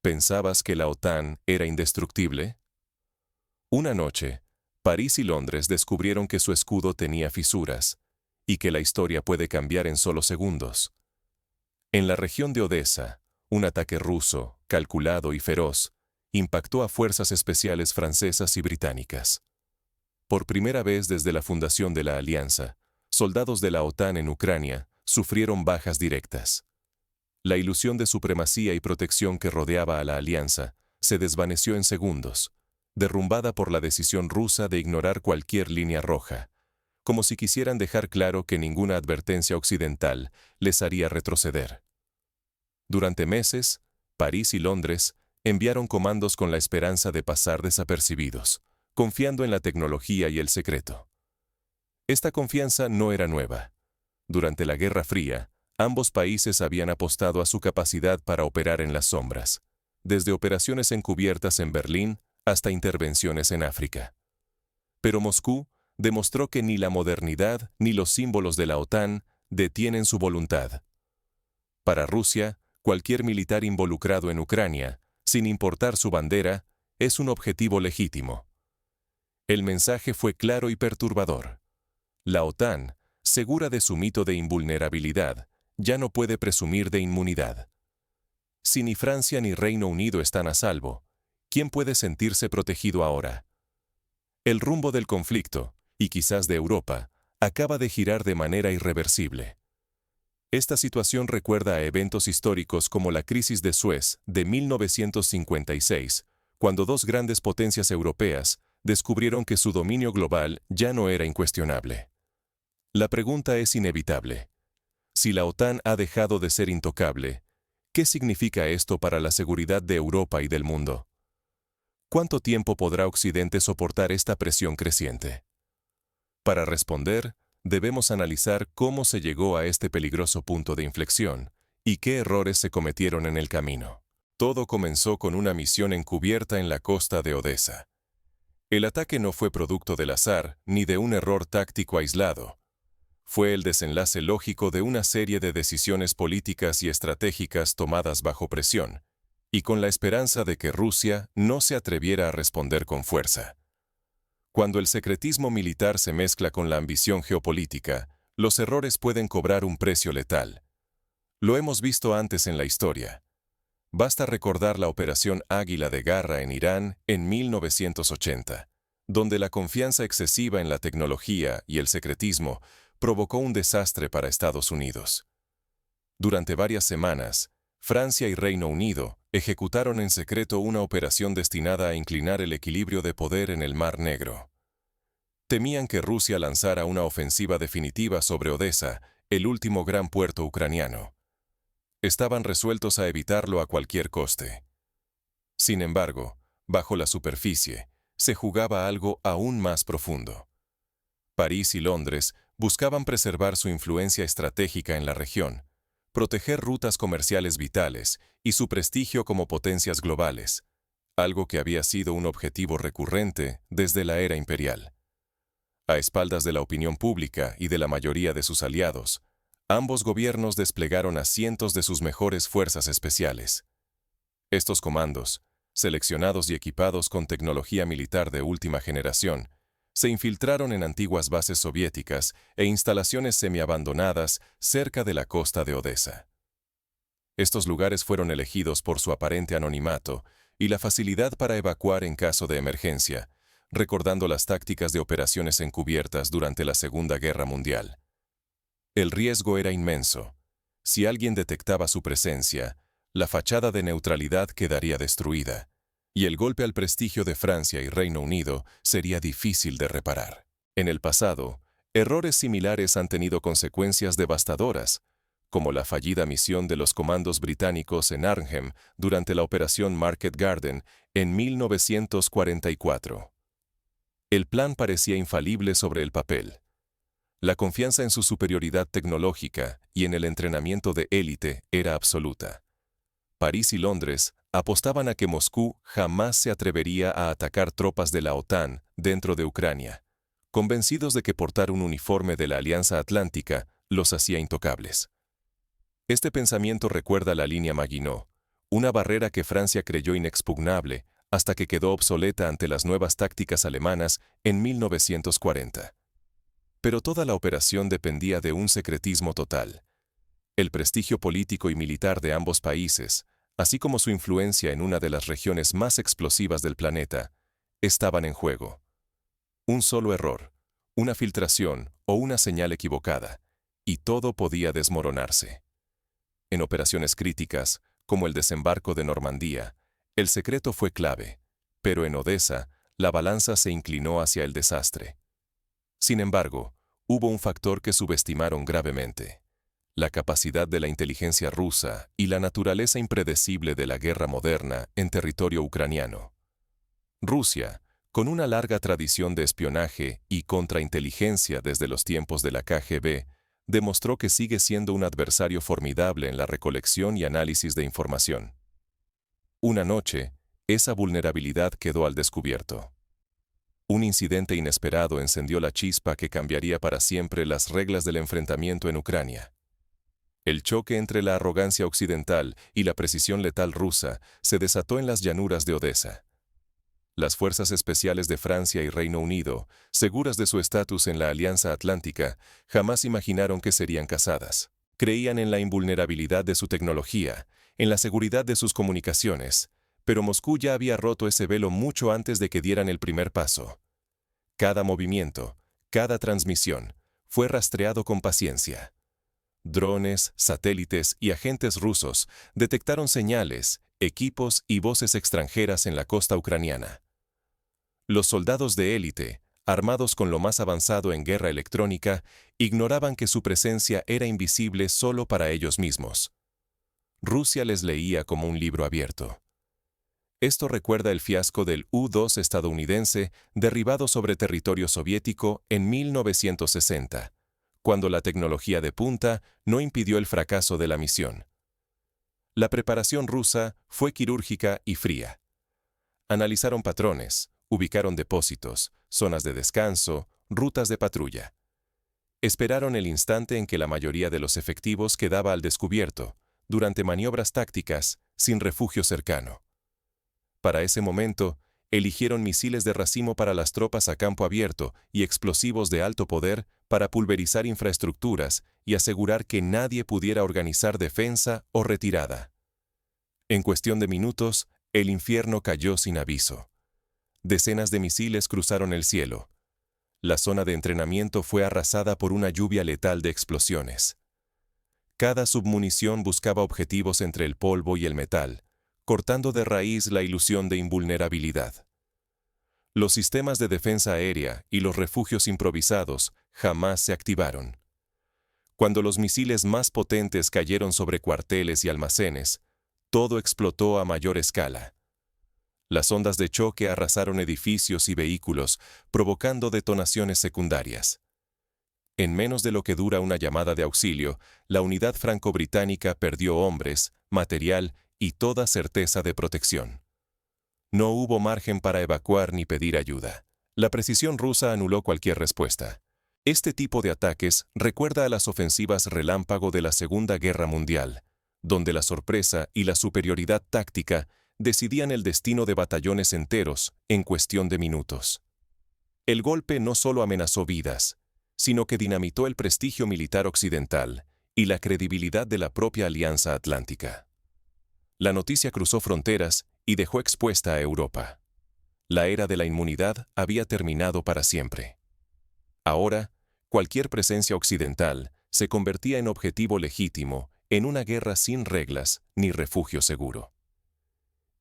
¿Pensabas que la OTAN era indestructible? Una noche, París y Londres descubrieron que su escudo tenía fisuras, y que la historia puede cambiar en solo segundos. En la región de Odessa, un ataque ruso, calculado y feroz, impactó a fuerzas especiales francesas y británicas. Por primera vez desde la fundación de la Alianza, soldados de la OTAN en Ucrania sufrieron bajas directas. La ilusión de supremacía y protección que rodeaba a la Alianza se desvaneció en segundos, derrumbada por la decisión rusa de ignorar cualquier línea roja, como si quisieran dejar claro que ninguna advertencia occidental les haría retroceder. Durante meses, París y Londres enviaron comandos con la esperanza de pasar desapercibidos, confiando en la tecnología y el secreto. Esta confianza no era nueva. Durante la Guerra Fría, ambos países habían apostado a su capacidad para operar en las sombras, desde operaciones encubiertas en Berlín hasta intervenciones en África. Pero Moscú demostró que ni la modernidad ni los símbolos de la OTAN detienen su voluntad. Para Rusia, cualquier militar involucrado en Ucrania, sin importar su bandera, es un objetivo legítimo. El mensaje fue claro y perturbador. La OTAN, segura de su mito de invulnerabilidad, ya no puede presumir de inmunidad. Si ni Francia ni Reino Unido están a salvo, ¿quién puede sentirse protegido ahora? El rumbo del conflicto, y quizás de Europa, acaba de girar de manera irreversible. Esta situación recuerda a eventos históricos como la crisis de Suez de 1956, cuando dos grandes potencias europeas descubrieron que su dominio global ya no era incuestionable. La pregunta es inevitable. Si la OTAN ha dejado de ser intocable, ¿qué significa esto para la seguridad de Europa y del mundo? ¿Cuánto tiempo podrá Occidente soportar esta presión creciente? Para responder, debemos analizar cómo se llegó a este peligroso punto de inflexión y qué errores se cometieron en el camino. Todo comenzó con una misión encubierta en la costa de Odessa. El ataque no fue producto del azar ni de un error táctico aislado. Fue el desenlace lógico de una serie de decisiones políticas y estratégicas tomadas bajo presión, y con la esperanza de que Rusia no se atreviera a responder con fuerza. Cuando el secretismo militar se mezcla con la ambición geopolítica, los errores pueden cobrar un precio letal. Lo hemos visto antes en la historia. Basta recordar la Operación Águila de Garra en Irán en 1980, donde la confianza excesiva en la tecnología y el secretismo provocó un desastre para Estados Unidos. Durante varias semanas, Francia y Reino Unido ejecutaron en secreto una operación destinada a inclinar el equilibrio de poder en el Mar Negro. Temían que Rusia lanzara una ofensiva definitiva sobre Odessa, el último gran puerto ucraniano. Estaban resueltos a evitarlo a cualquier coste. Sin embargo, bajo la superficie, se jugaba algo aún más profundo. París y Londres buscaban preservar su influencia estratégica en la región, proteger rutas comerciales vitales y su prestigio como potencias globales, algo que había sido un objetivo recurrente desde la era imperial. A espaldas de la opinión pública y de la mayoría de sus aliados, ambos gobiernos desplegaron a cientos de sus mejores fuerzas especiales. Estos comandos, seleccionados y equipados con tecnología militar de última generación, se infiltraron en antiguas bases soviéticas e instalaciones semiabandonadas cerca de la costa de Odessa. Estos lugares fueron elegidos por su aparente anonimato y la facilidad para evacuar en caso de emergencia, recordando las tácticas de operaciones encubiertas durante la Segunda Guerra Mundial. El riesgo era inmenso. Si alguien detectaba su presencia, la fachada de neutralidad quedaría destruida, y el golpe al prestigio de Francia y Reino Unido sería difícil de reparar. En el pasado, errores similares han tenido consecuencias devastadoras, como la fallida misión de los comandos británicos en Arnhem durante la Operación Market Garden en 1944. El plan parecía infalible sobre el papel. La confianza en su superioridad tecnológica y en el entrenamiento de élite era absoluta. París y Londres apostaban a que Moscú jamás se atrevería a atacar tropas de la OTAN dentro de Ucrania, convencidos de que portar un uniforme de la Alianza Atlántica los hacía intocables. Este pensamiento recuerda la línea Maginot, una barrera que Francia creyó inexpugnable hasta que quedó obsoleta ante las nuevas tácticas alemanas en 1940. Pero toda la operación dependía de un secretismo total. El prestigio político y militar de ambos países, así como su influencia en una de las regiones más explosivas del planeta, estaban en juego. Un solo error, una filtración o una señal equivocada, y todo podía desmoronarse. En operaciones críticas, como el desembarco de Normandía, el secreto fue clave, pero en Odessa, la balanza se inclinó hacia el desastre. Sin embargo, hubo un factor que subestimaron gravemente: la capacidad de la inteligencia rusa y la naturaleza impredecible de la guerra moderna en territorio ucraniano. Rusia, con una larga tradición de espionaje y contrainteligencia desde los tiempos de la KGB, demostró que sigue siendo un adversario formidable en la recolección y análisis de información. Una noche, esa vulnerabilidad quedó al descubierto. Un incidente inesperado encendió la chispa que cambiaría para siempre las reglas del enfrentamiento en Ucrania. El choque entre la arrogancia occidental y la precisión letal rusa se desató en las llanuras de Odessa. Las fuerzas especiales de Francia y Reino Unido, seguras de su estatus en la Alianza Atlántica, jamás imaginaron que serían cazadas. Creían en la invulnerabilidad de su tecnología, en la seguridad de sus comunicaciones, pero Moscú ya había roto ese velo mucho antes de que dieran el primer paso. Cada movimiento, cada transmisión, fue rastreado con paciencia. Drones, satélites y agentes rusos detectaron señales, equipos y voces extranjeras en la costa ucraniana. Los soldados de élite, armados con lo más avanzado en guerra electrónica, ignoraban que su presencia era invisible solo para ellos mismos. Rusia les leía como un libro abierto. Esto recuerda el fiasco del U-2 estadounidense derribado sobre territorio soviético en 1960, cuando la tecnología de punta no impidió el fracaso de la misión. La preparación rusa fue quirúrgica y fría. Analizaron patrones, ubicaron depósitos, zonas de descanso, rutas de patrulla. Esperaron el instante en que la mayoría de los efectivos quedaba al descubierto, durante maniobras tácticas, sin refugio cercano. Para ese momento, eligieron misiles de racimo para las tropas a campo abierto y explosivos de alto poder para pulverizar infraestructuras y asegurar que nadie pudiera organizar defensa o retirada. En cuestión de minutos, el infierno cayó sin aviso. Decenas de misiles cruzaron el cielo. La zona de entrenamiento fue arrasada por una lluvia letal de explosiones. Cada submunición buscaba objetivos entre el polvo y el metal, cortando de raíz la ilusión de invulnerabilidad. Los sistemas de defensa aérea y los refugios improvisados jamás se activaron. Cuando los misiles más potentes cayeron sobre cuarteles y almacenes, todo explotó a mayor escala. Las ondas de choque arrasaron edificios y vehículos, provocando detonaciones secundarias. En menos de lo que dura una llamada de auxilio, la unidad franco-británica perdió hombres, material y toda certeza de protección. No hubo margen para evacuar ni pedir ayuda. La precisión rusa anuló cualquier respuesta. Este tipo de ataques recuerda a las ofensivas relámpago de la Segunda Guerra Mundial, donde la sorpresa y la superioridad táctica decidían el destino de batallones enteros en cuestión de minutos. El golpe no solo amenazó vidas, sino que dinamitó el prestigio militar occidental y la credibilidad de la propia Alianza Atlántica. La noticia cruzó fronteras y dejó expuesta a Europa. La era de la inmunidad había terminado para siempre. Ahora, cualquier presencia occidental se convertía en objetivo legítimo en una guerra sin reglas ni refugio seguro.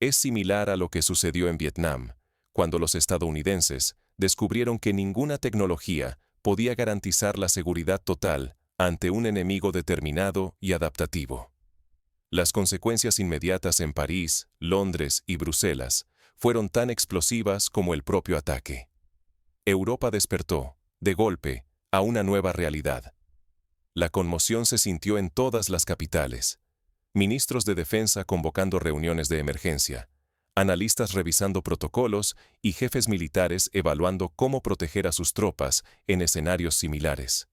Es similar a lo que sucedió en Vietnam, cuando los estadounidenses descubrieron que ninguna tecnología podía garantizar la seguridad total ante un enemigo determinado y adaptativo. Las consecuencias inmediatas en París, Londres y Bruselas fueron tan explosivas como el propio ataque. Europa despertó, de golpe, a una nueva realidad. La conmoción se sintió en todas las capitales. Ministros de defensa convocando reuniones de emergencia, analistas revisando protocolos y jefes militares evaluando cómo proteger a sus tropas en escenarios similares.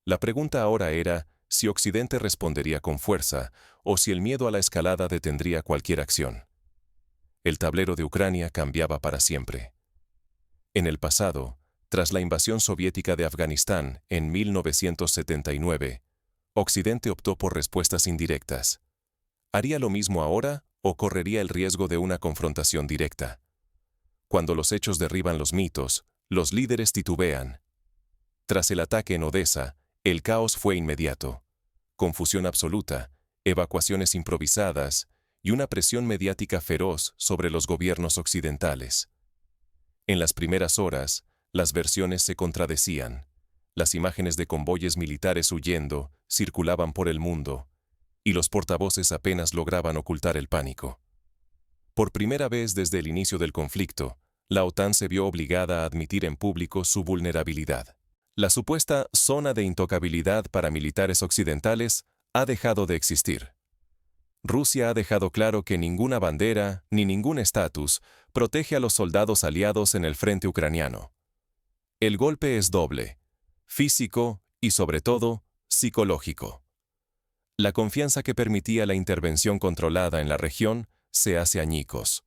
La pregunta ahora era si Occidente respondería con fuerza o si el miedo a la escalada detendría cualquier acción. El tablero de Ucrania cambiaba para siempre. En el pasado, tras la invasión soviética de Afganistán en 1979, Occidente optó por respuestas indirectas. ¿Haría lo mismo ahora o correría el riesgo de una confrontación directa? Cuando los hechos derriban los mitos, los líderes titubean. Tras el ataque en Odessa, el caos fue inmediato. Confusión absoluta, evacuaciones improvisadas y una presión mediática feroz sobre los gobiernos occidentales. En las primeras horas, las versiones se contradecían. Las imágenes de convoyes militares huyendo circulaban por el mundo, y los portavoces apenas lograban ocultar el pánico. Por primera vez desde el inicio del conflicto, la OTAN se vio obligada a admitir en público su vulnerabilidad. La supuesta zona de intocabilidad para militares occidentales ha dejado de existir. Rusia ha dejado claro que ninguna bandera ni ningún estatus protege a los soldados aliados en el frente ucraniano. El golpe es doble, físico y, sobre todo, psicológico. La confianza que permitía la intervención controlada en la región se hace añicos.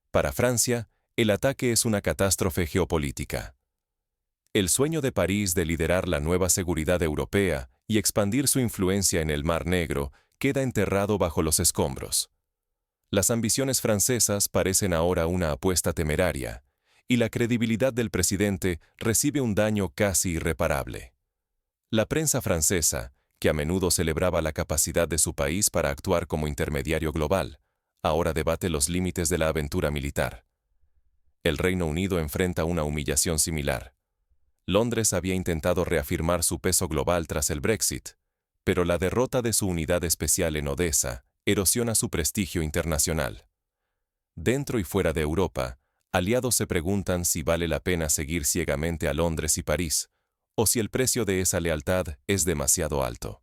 Para Francia, el ataque es una catástrofe geopolítica. El sueño de París de liderar la nueva seguridad europea y expandir su influencia en el Mar Negro queda enterrado bajo los escombros. Las ambiciones francesas parecen ahora una apuesta temeraria, y la credibilidad del presidente recibe un daño casi irreparable. La prensa francesa, que a menudo celebraba la capacidad de su país para actuar como intermediario global, ahora debate los límites de la aventura militar. El Reino Unido enfrenta una humillación similar. Londres había intentado reafirmar su peso global tras el Brexit, pero la derrota de su unidad especial en Odessa erosiona su prestigio internacional. Dentro y fuera de Europa, aliados se preguntan si vale la pena seguir ciegamente a Londres y París, o si el precio de esa lealtad es demasiado alto.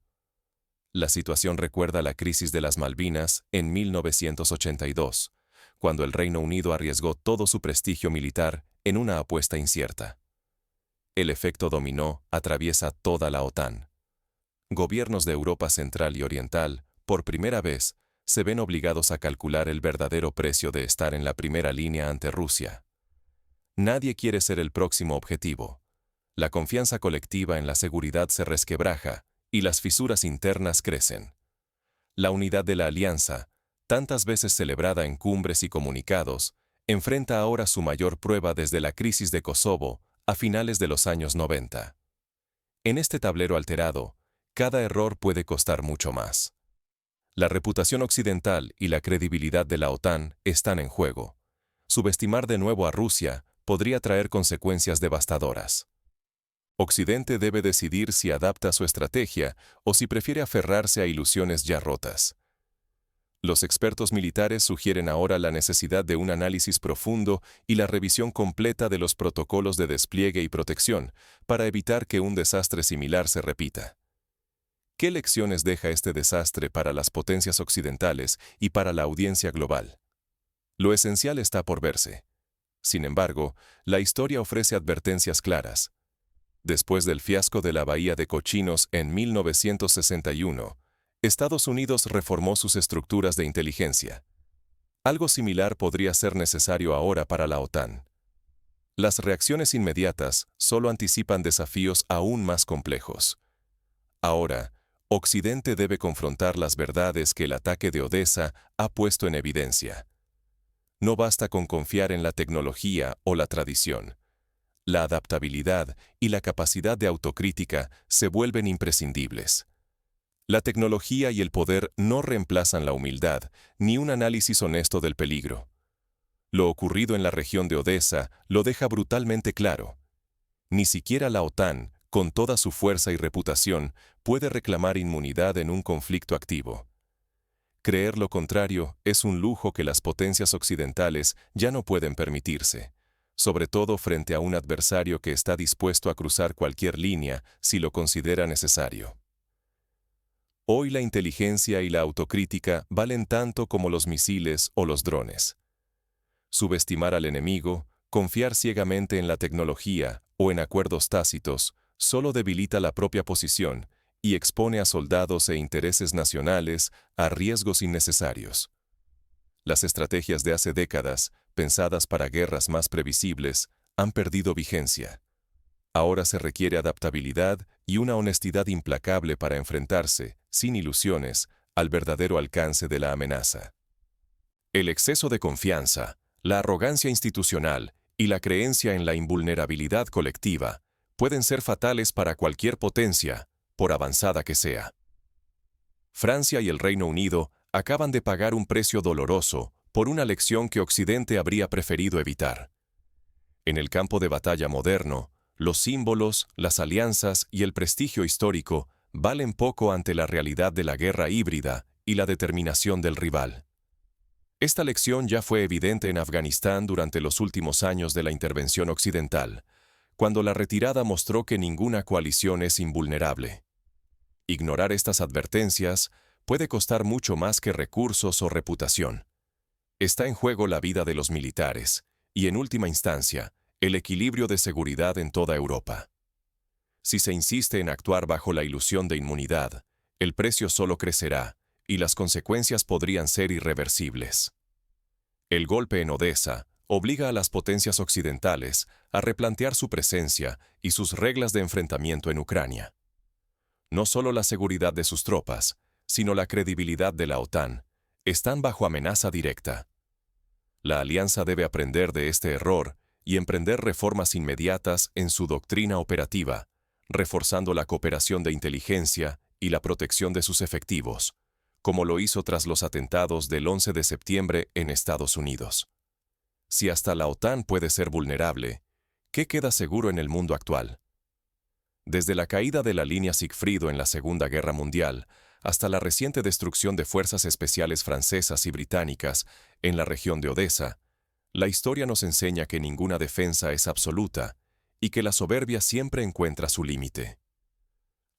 La situación recuerda la crisis de las Malvinas en 1982, cuando el Reino Unido arriesgó todo su prestigio militar en una apuesta incierta. El efecto dominó atraviesa toda la OTAN. Gobiernos de Europa Central y Oriental, por primera vez, se ven obligados a calcular el verdadero precio de estar en la primera línea ante Rusia. Nadie quiere ser el próximo objetivo. La confianza colectiva en la seguridad se resquebraja y las fisuras internas crecen. La unidad de la alianza, tantas veces celebrada en cumbres y comunicados, enfrenta ahora su mayor prueba desde la crisis de Kosovo a finales de los años 90. En este tablero alterado, cada error puede costar mucho más. La reputación occidental y la credibilidad de la OTAN están en juego. Subestimar de nuevo a Rusia podría traer consecuencias devastadoras. Occidente debe decidir si adapta su estrategia o si prefiere aferrarse a ilusiones ya rotas. Los expertos militares sugieren ahora la necesidad de un análisis profundo y la revisión completa de los protocolos de despliegue y protección para evitar que un desastre similar se repita. ¿Qué lecciones deja este desastre para las potencias occidentales y para la audiencia global? Lo esencial está por verse. Sin embargo, la historia ofrece advertencias claras. Después del fiasco de la Bahía de Cochinos en 1961, Estados Unidos reformó sus estructuras de inteligencia. Algo similar podría ser necesario ahora para la OTAN. Las reacciones inmediatas solo anticipan desafíos aún más complejos. Ahora, Occidente debe confrontar las verdades que el ataque de Odessa ha puesto en evidencia. No basta con confiar en la tecnología o la tradición. La adaptabilidad y la capacidad de autocrítica se vuelven imprescindibles. La tecnología y el poder no reemplazan la humildad ni un análisis honesto del peligro. Lo ocurrido en la región de Odessa lo deja brutalmente claro. Ni siquiera la OTAN, con toda su fuerza y reputación, puede reclamar inmunidad en un conflicto activo. Creer lo contrario es un lujo que las potencias occidentales ya no pueden permitirse, sobre todo frente a un adversario que está dispuesto a cruzar cualquier línea si lo considera necesario. Hoy la inteligencia y la autocrítica valen tanto como los misiles o los drones. Subestimar al enemigo, confiar ciegamente en la tecnología o en acuerdos tácitos, solo debilita la propia posición y expone a soldados e intereses nacionales a riesgos innecesarios. Las estrategias de hace décadas, pensadas para guerras más previsibles, han perdido vigencia. Ahora se requiere adaptabilidad y una honestidad implacable para enfrentarse, sin ilusiones, al verdadero alcance de la amenaza. El exceso de confianza, la arrogancia institucional y la creencia en la invulnerabilidad colectiva pueden ser fatales para cualquier potencia, por avanzada que sea. Francia y el Reino Unido acaban de pagar un precio doloroso por una lección que Occidente habría preferido evitar. En el campo de batalla moderno, los símbolos, las alianzas y el prestigio histórico valen poco ante la realidad de la guerra híbrida y la determinación del rival. Esta lección ya fue evidente en Afganistán durante los últimos años de la intervención occidental, cuando la retirada mostró que ninguna coalición es invulnerable. Ignorar estas advertencias puede costar mucho más que recursos o reputación. Está en juego la vida de los militares y, en última instancia, el equilibrio de seguridad en toda Europa. Si se insiste en actuar bajo la ilusión de inmunidad, el precio solo crecerá y las consecuencias podrían ser irreversibles. El golpe en Odessa obliga a las potencias occidentales a replantear su presencia y sus reglas de enfrentamiento en Ucrania. No solo la seguridad de sus tropas, sino la credibilidad de la OTAN, están bajo amenaza directa. La alianza debe aprender de este error y emprender reformas inmediatas en su doctrina operativa, reforzando la cooperación de inteligencia y la protección de sus efectivos, como lo hizo tras los atentados del 11 de septiembre en Estados Unidos. Si hasta la OTAN puede ser vulnerable, ¿qué queda seguro en el mundo actual? Desde la caída de la línea Sigfrido en la Segunda Guerra Mundial hasta la reciente destrucción de fuerzas especiales francesas y británicas en la región de Odessa, la historia nos enseña que ninguna defensa es absoluta y que la soberbia siempre encuentra su límite.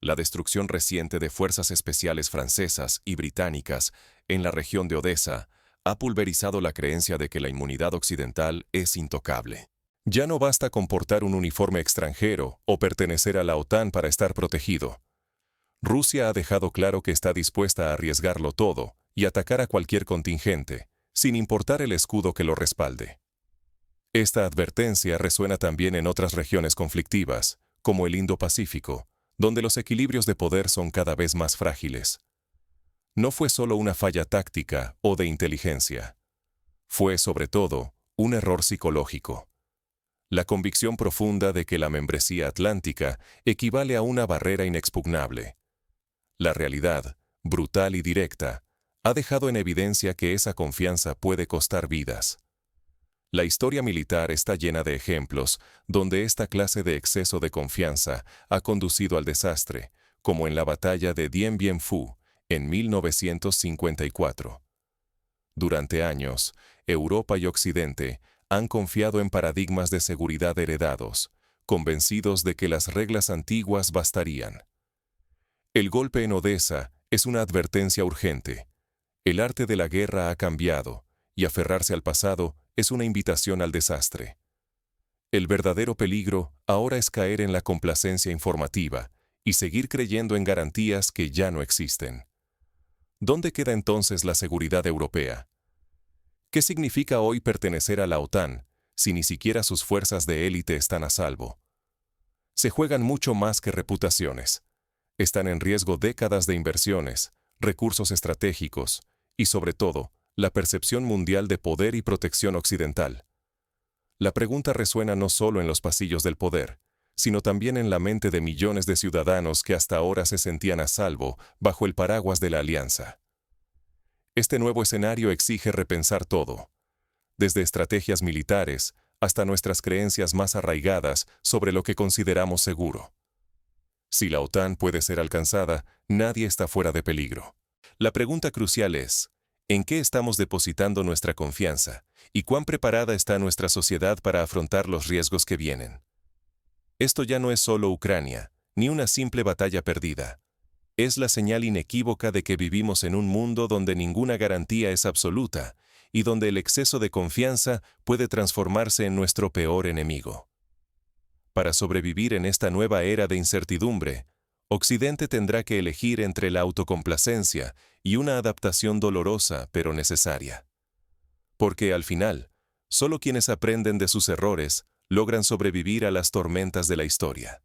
La destrucción reciente de fuerzas especiales francesas y británicas en la región de Odessa ha pulverizado la creencia de que la inmunidad occidental es intocable. Ya no basta con portar un uniforme extranjero o pertenecer a la OTAN para estar protegido. Rusia ha dejado claro que está dispuesta a arriesgarlo todo y atacar a cualquier contingente, sin importar el escudo que lo respalde. Esta advertencia resuena también en otras regiones conflictivas, como el Indo-Pacífico, donde los equilibrios de poder son cada vez más frágiles. No fue solo una falla táctica o de inteligencia. Fue, sobre todo, un error psicológico. La convicción profunda de que la membresía atlántica equivale a una barrera inexpugnable. La realidad, brutal y directa, ha dejado en evidencia que esa confianza puede costar vidas. La historia militar está llena de ejemplos donde esta clase de exceso de confianza ha conducido al desastre, como en la batalla de Dien Bien Phu, en 1954. Durante años, Europa y Occidente han confiado en paradigmas de seguridad heredados, convencidos de que las reglas antiguas bastarían. El golpe en Odessa es una advertencia urgente. El arte de la guerra ha cambiado, y aferrarse al pasado es una invitación al desastre. El verdadero peligro ahora es caer en la complacencia informativa y seguir creyendo en garantías que ya no existen. ¿Dónde queda entonces la seguridad europea? ¿Qué significa hoy pertenecer a la OTAN si ni siquiera sus fuerzas de élite están a salvo? Se juegan mucho más que reputaciones. Están en riesgo décadas de inversiones, recursos estratégicos y, sobre todo, la percepción mundial de poder y protección occidental. La pregunta resuena no solo en los pasillos del poder, sino también en la mente de millones de ciudadanos que hasta ahora se sentían a salvo bajo el paraguas de la alianza. Este nuevo escenario exige repensar todo, desde estrategias militares hasta nuestras creencias más arraigadas sobre lo que consideramos seguro. Si la OTAN puede ser alcanzada, nadie está fuera de peligro. La pregunta crucial es, ¿en qué estamos depositando nuestra confianza y cuán preparada está nuestra sociedad para afrontar los riesgos que vienen? Esto ya no es solo Ucrania, ni una simple batalla perdida. Es la señal inequívoca de que vivimos en un mundo donde ninguna garantía es absoluta y donde el exceso de confianza puede transformarse en nuestro peor enemigo. Para sobrevivir en esta nueva era de incertidumbre, Occidente tendrá que elegir entre la autocomplacencia y una adaptación dolorosa pero necesaria. Porque al final, solo quienes aprenden de sus errores logran sobrevivir a las tormentas de la historia.